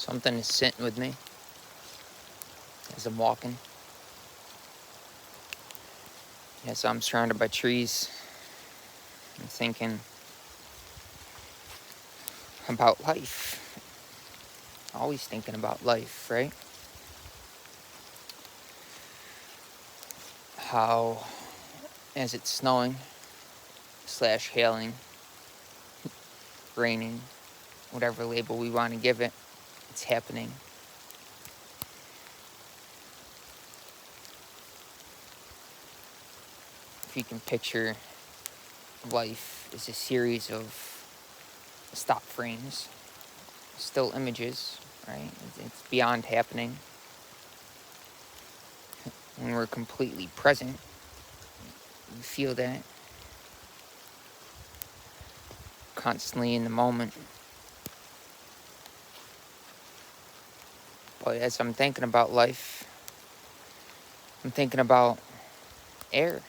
Something is sitting with me as I'm walking. Yes, I'm surrounded by trees. I'm thinking about life. Always thinking about life, right? How, as it's snowing, / hailing, raining, whatever label we want to give it, it's happening. If you can picture life as a series of stop frames, still images, right? It's beyond happening. When we're completely present, we feel that constantly in the moment. But as I'm thinking about life, I'm thinking about air,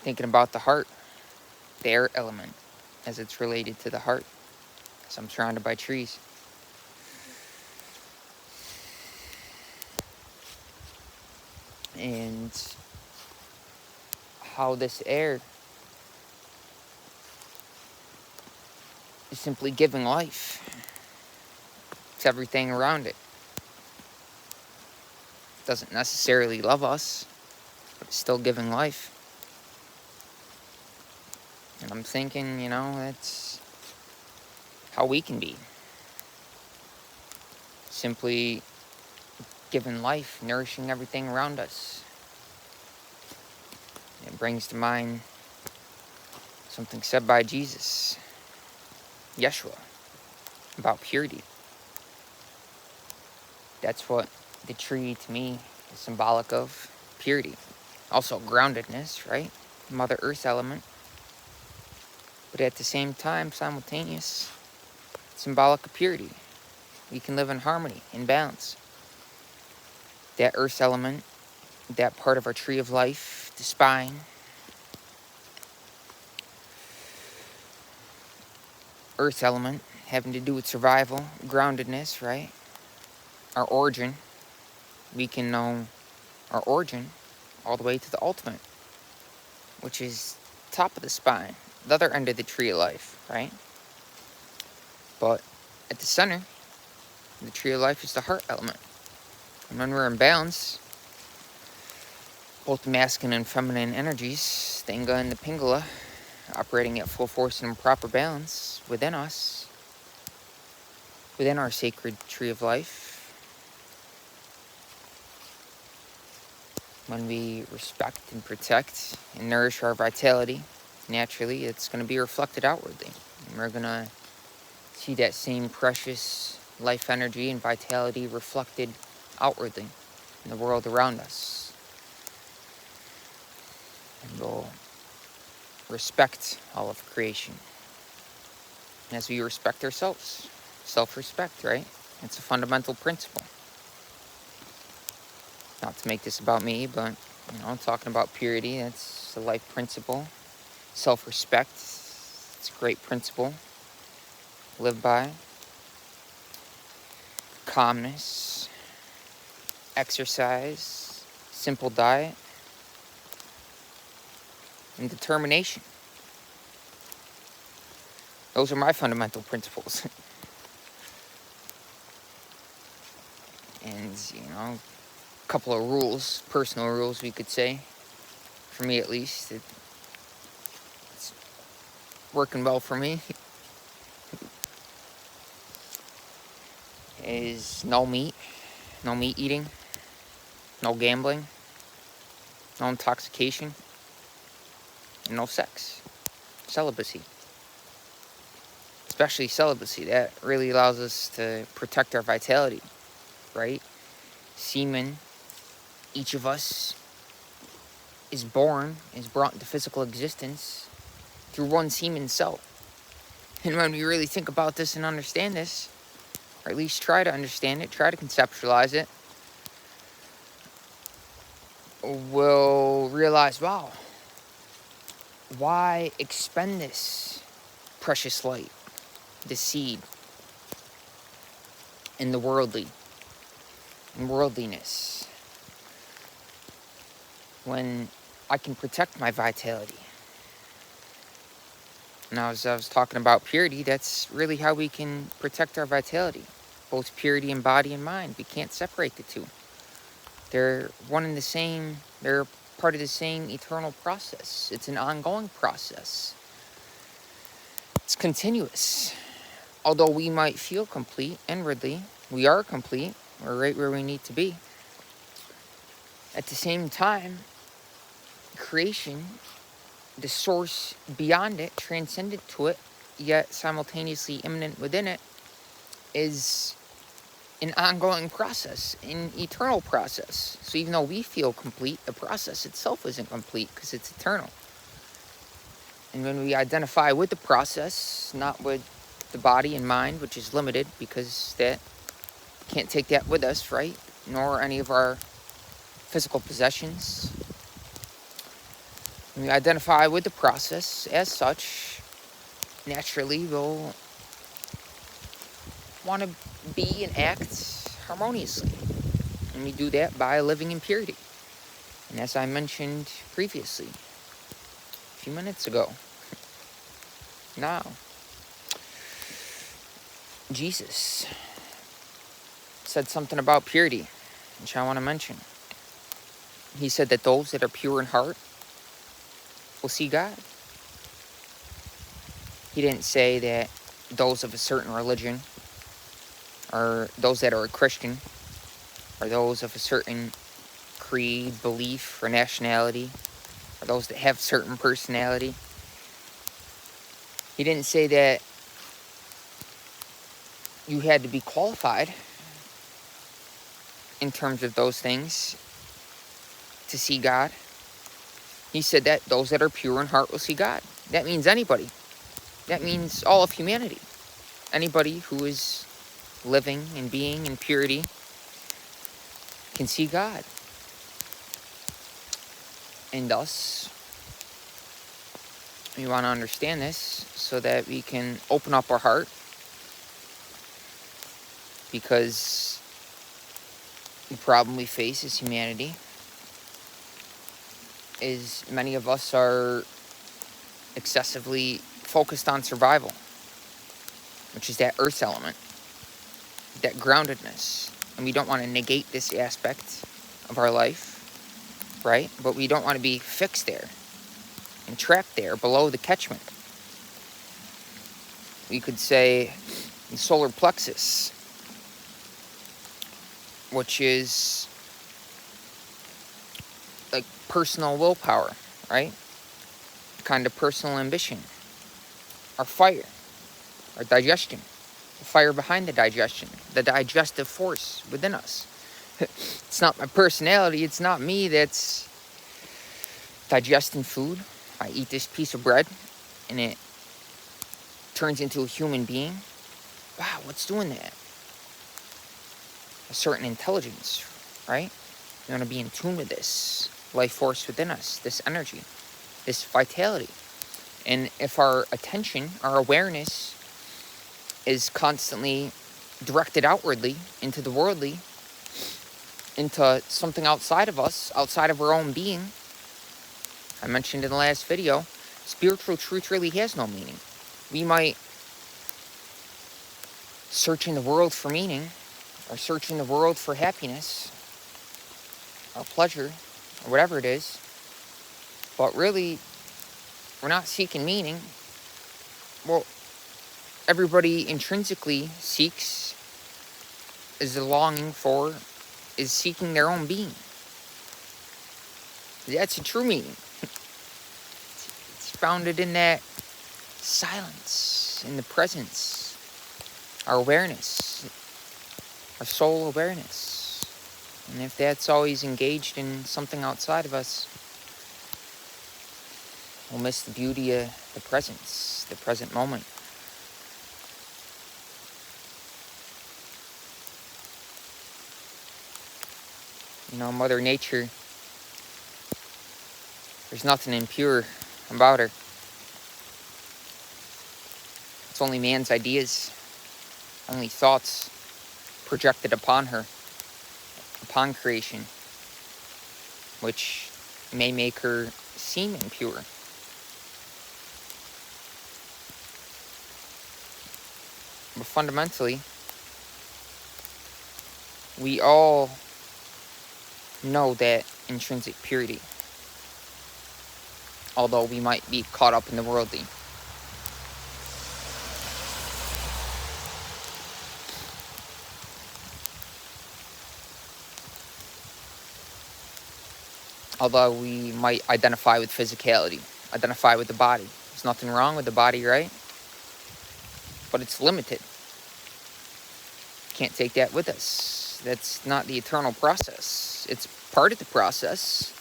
thinking about the heart, the air element, as it's related to the heart, as I'm surrounded by trees. And how this air is simply giving life to everything around it. It doesn't necessarily love us, but it's still giving life. And I'm thinking, that's how we can be. Simply giving life, nourishing everything around us. It brings to mind something said by Jesus, Yeshua, about purity. That's what the tree to me is symbolic of, purity. Also groundedness, right? Mother Earth element. But at the same time, simultaneous, symbolic of purity. We can live in harmony, in balance. That Earth element, that part of our tree of life, the spine. Earth element, having to do with survival, groundedness, right? Our origin. We can know our origin all the way to the ultimate, which is top of the spine, the other end of the tree of life, right? But at the center, the tree of life is the heart element. And when we're in balance, both the masculine and feminine energies, the Inga and the Pingala, operating at full force and in proper balance within us, within our sacred tree of life, when we respect and protect and nourish our vitality, naturally, it's going to be reflected outwardly. And we're going to see that same precious life energy and vitality reflected outwardly in the world around us. And we'll respect all of creation. And as we respect ourselves, self-respect, right? It's a fundamental principle. Not to make this about me, but, talking about purity, that's a life principle. Self-respect, it's a great principle. Live by. Calmness, exercise, simple diet, and determination. Those are my fundamental principles. And, a couple of rules, personal rules, we could say, for me at least. It's working well for me. Is no meat eating, no gambling, no intoxication, and no sex. Celibacy. Especially celibacy. That really allows us to protect our vitality, right? Semen, each of us is brought into physical existence through one semen cell. And when we really think about this and understand this, or at least try to understand it, try to conceptualize it, we'll realize, wow, why expend this precious light, this seed, in the worldly, in worldliness. When I can protect my vitality. Now, as I was talking about purity, that's really how we can protect our vitality. Both purity in body and mind. We can't separate the two. They're one and the same. They're part of the same eternal process. It's an ongoing process. It's continuous. Although we might feel complete inwardly, we are complete. We're right where we need to be. At the same time, creation, the source beyond it, transcendent to it, yet simultaneously immanent within it, is an ongoing process, an eternal process. So even though we feel complete, the process itself isn't complete because it's eternal. And when we identify with the process, not with the body and mind, which is limited because that can't take that with us, right? Nor any of our physical possessions. When we identify with the process as such, naturally we'll want to be and act harmoniously. And we do that by living in purity. And as I mentioned previously, a few minutes ago, now, Jesus said something about purity, which I want to mention. He said that those that are pure in heart will see God. He didn't say that those of a certain religion, or those that are a Christian, or those of a certain creed, belief, or nationality, or those that have certain personality. He didn't say that you had to be qualified in terms of those things to see God. He said that those that are pure in heart will see God. That means anybody. That means all of humanity. Anybody who is living and being in purity can see God. And thus, we want to understand this so that we can open up our heart, because the problem we face as humanity is many of us are excessively focused on survival, which is that earth element, that groundedness. And we don't want to negate this aspect of our life, right? But we don't want to be fixed there and trapped there below the catchment. We could say the solar plexus, which is like personal willpower, right? Kind of personal ambition. Our fire, our digestion, the fire behind the digestion, the digestive force within us. It's not my personality, it's not me that's digesting food. I eat this piece of bread and it turns into a human being. Wow, what's doing that? A certain intelligence, right? You want to be in tune with this life force within us, this energy, this vitality. And if our attention, our awareness is constantly directed outwardly into the worldly, into something outside of us, outside of our own being, I mentioned in the last video, spiritual truth really has no meaning. We might search in the world for meaning, or search in the world for happiness, or pleasure, or whatever it is, but really, we're not seeking meaning. Well, everybody intrinsically seeks, is longing for, is seeking their own being. That's a true meaning. It's founded in that silence, in the presence, our awareness, our soul awareness. And if that's always engaged in something outside of us, we'll miss the beauty of the presence, the present moment. You know, Mother Nature, there's nothing impure about her. It's only man's ideas, only thoughts, projected upon her, upon creation, which may make her seem impure. But fundamentally, we all know that intrinsic purity, although we might be caught up in the worldly. Although we might identify with physicality, identify with the body. There's nothing wrong with the body, right? But it's limited. Can't take that with us. That's not the eternal process. It's part of the process.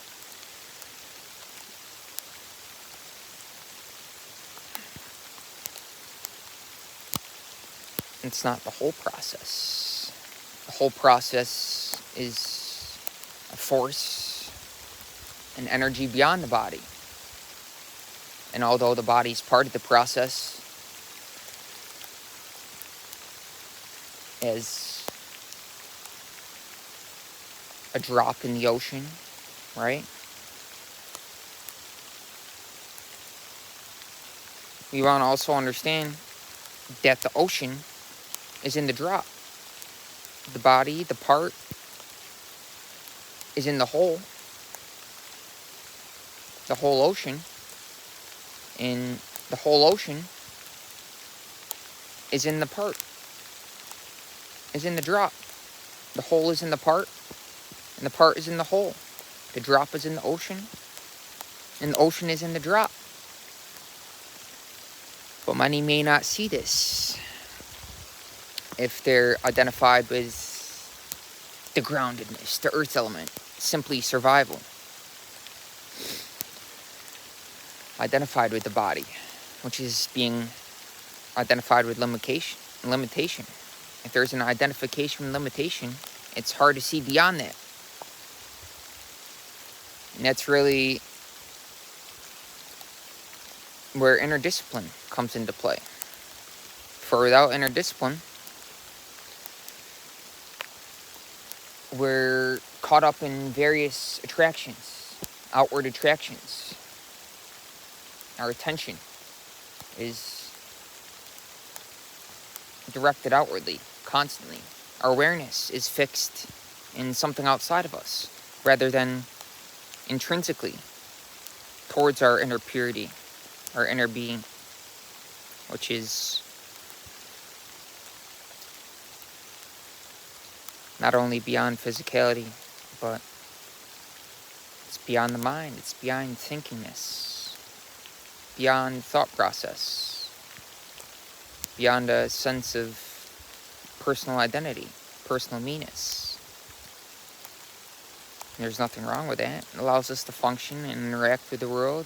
It's not the whole process. The whole process is a force, an energy beyond the body. And although the body is part of the process, as a drop in the ocean, right? We want to also understand that the ocean is in the drop. The body, the part, is in the whole ocean, and the whole ocean is in the part, is in the drop. The whole is in the part, and the part is in the whole. The drop is in the ocean, and the ocean is in the drop. But many may not see this if they're identified with the groundedness, the earth element, simply survival. Identified with the body, which is being identified with limitation. If there's an identification with limitation, it's hard to see beyond that. And that's really where inner discipline comes into play. For without inner discipline, we're caught up in various attractions, outward attractions. Our attention is directed outwardly, constantly. Our awareness is fixed in something outside of us, rather than intrinsically towards our inner purity, our inner being, which is not only beyond physicality, but it's beyond the mind, it's beyond thinkingness, beyond thought process, beyond a sense of personal identity, personal meanness. There's nothing wrong with that. It allows us to function and interact with the world.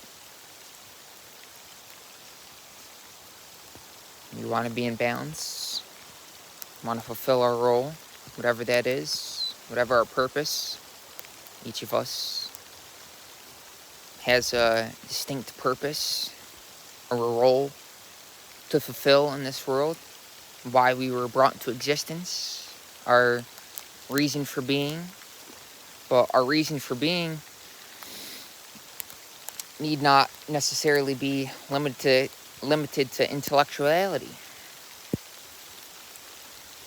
We want to be in balance. We want to fulfill our role, whatever that is, whatever our purpose. Each of us has a distinct purpose or a role to fulfill in this world. Why we were brought into existence, our reason for being. But our reason for being need not necessarily be limited to intellectuality.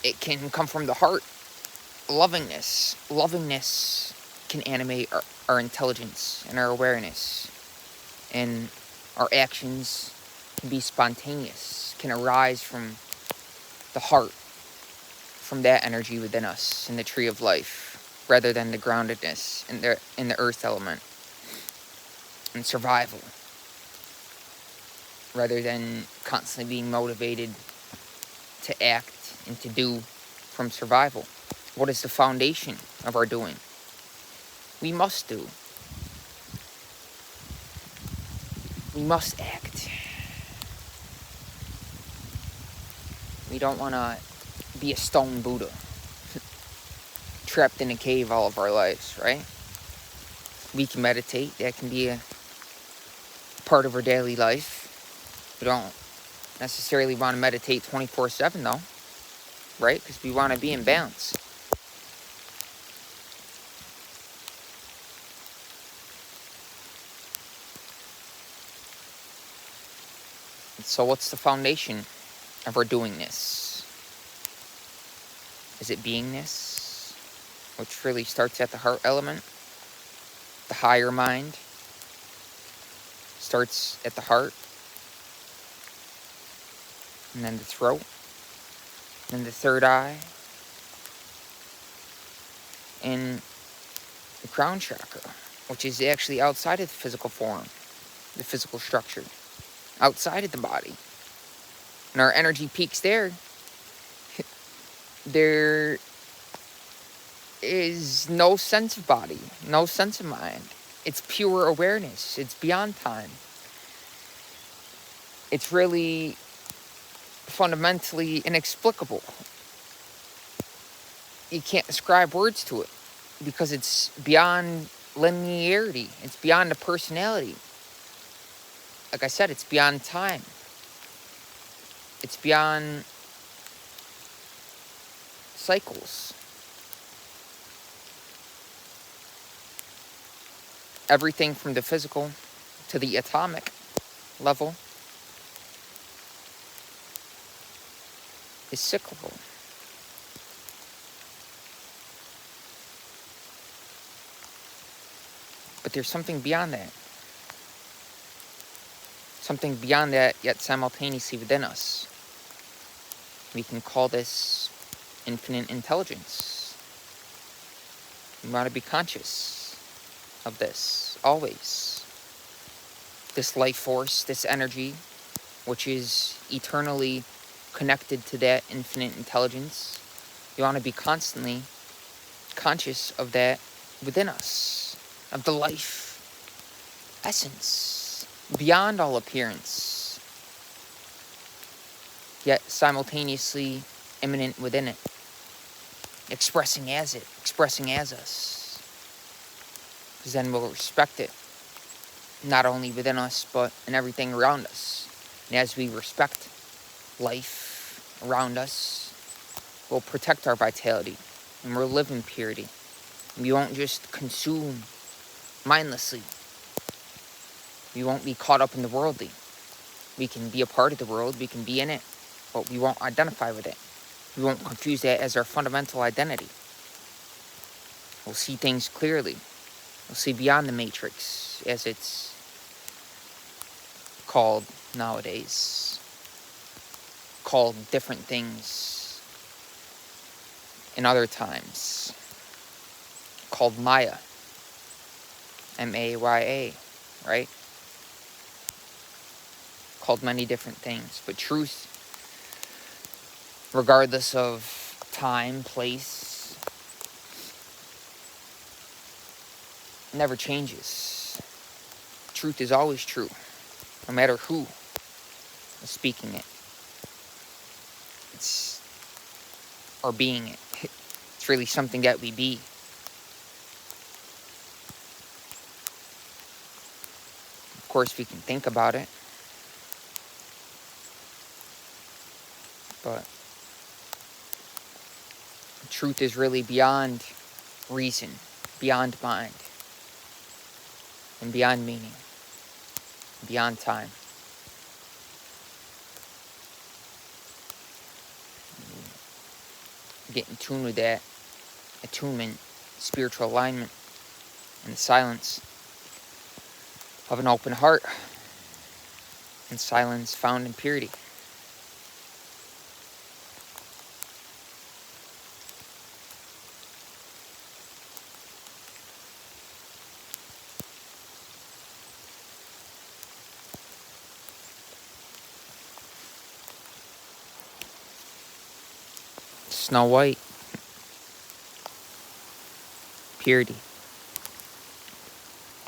It can come from the heart. Lovingness can animate our intelligence and our awareness. And our actions can be spontaneous, can arise from the heart, from that energy within us in the tree of life, rather than the groundedness in the earth element and survival, rather than constantly being motivated to act and to do from survival. What is the foundation of our doing? We must do. We must act. We don't want to be a stone Buddha trapped in a cave all of our lives, right? We can meditate. That can be a part of our daily life. We don't necessarily want to meditate 24/7 though. right? Because we want to be in balance. So what's the foundation of our doing this? Is it beingness, which really starts at the heart element? The higher mind starts at the heart, and then the throat, and the third eye, and the crown chakra, which is actually outside of the physical form, the physical structure, outside of the body. And our energy peaks there. There is no sense of body, no sense of mind. It's pure awareness. It's beyond time. It's really fundamentally inexplicable. You can't ascribe words to it because it's beyond linearity. It's beyond the personality. Like I said, it's beyond time. It's beyond cycles. Everything from the physical to the atomic level is cyclical. But there's something beyond that. Something beyond that, yet simultaneously within us. We can call this infinite intelligence. We want to be conscious of this, always. This life force, this energy, which is eternally connected to that infinite intelligence. You want to be constantly conscious of that within us, of the life essence, beyond all appearance, yet simultaneously immanent within it, expressing as it, expressing as us. Because then we'll respect it, not only within us, but in everything around us. And as we respect life around us, we'll protect our vitality, and we'll live in purity. We won't just consume mindlessly. We won't be caught up in the worldly. We can be a part of the world, we can be in it, but we won't identify with it. We won't confuse that as our fundamental identity. We'll see things clearly. We'll see beyond the matrix, as it's called nowadays. Called different things in other times. Called Maya. M-A-Y-A, right? Called many different things. But truth, regardless of time, place, never changes. Truth is always true, no matter who is speaking it. It's or being it. It's really something that we be. Of course, we can think about it, but truth is really beyond reason, beyond mind, and beyond meaning, beyond time. Get in tune with that attunement, spiritual alignment, and the silence of an open heart, and silence found in purity. Snow White, purity.